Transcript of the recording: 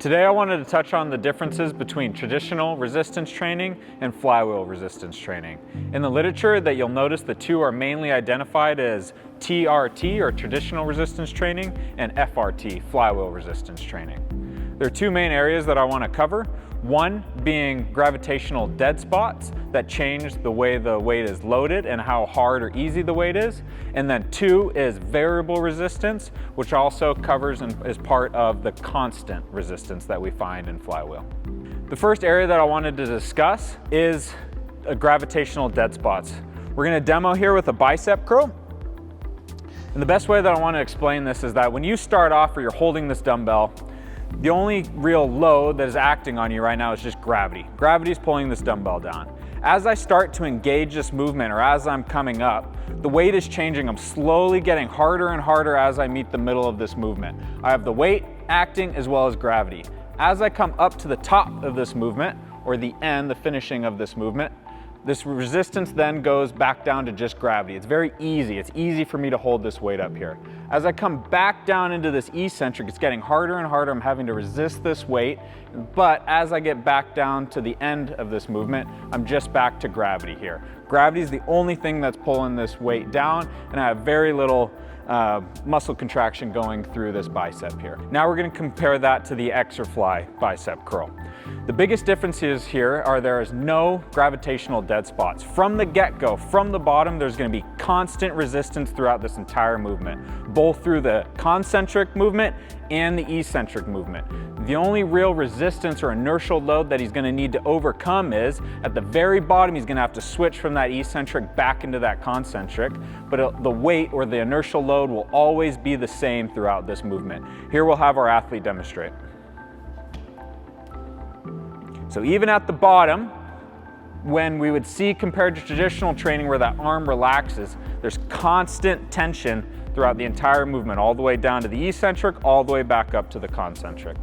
Today I wanted to touch on the differences between traditional resistance training and flywheel resistance training. In the literature that you'll notice the two are mainly identified as TRT or traditional resistance training and FRT, flywheel resistance training. There are two main areas that I want to cover. One being gravitational dead spots that change the way the weight is loaded and how hard or easy the weight is. And then two is variable resistance, which also covers and is part of the constant resistance that we find in flywheel. The first area that I wanted to discuss is gravitational dead spots. We're going to demo here with a bicep curl. And the best way that I want to explain this is that when you start off or you're holding this dumbbell, the only real load that is acting on you right now is just gravity. Gravity is pulling this dumbbell down. As I start to engage this movement or as I'm coming up, the weight is changing. I'm slowly getting harder and harder as I meet the middle of this movement. I have the weight acting as well as gravity. As I come up to the top of this movement or the end, the finishing of this movement, this resistance then goes back down to just gravity. It's very easy. It's easy for me to hold this weight up here. As I come back down into this eccentric, it's getting harder and harder. I'm having to resist this weight. But as I get back down to the end of this movement, I'm just back to gravity here. Gravity is the only thing that's pulling this weight down, and I have very little muscle contraction going through this bicep here. Now we're going to compare that to the Exerfly bicep curl. The biggest differences here are there is no gravitational dead spots. From the get-go, from the bottom, there's going to be constant resistance throughout this entire movement, both through the concentric movement and the eccentric movement. The only real resistance or inertial load that he's going to need to overcome is at the very bottom, he's going to have to switch from that eccentric back into that concentric, but the weight or the inertial load will always be the same throughout this movement. Here we'll have our athlete demonstrate. So even at the bottom, when we would see compared to traditional training where that arm relaxes, there's constant tension throughout the entire movement, all the way down to the eccentric, all the way back up to the concentric.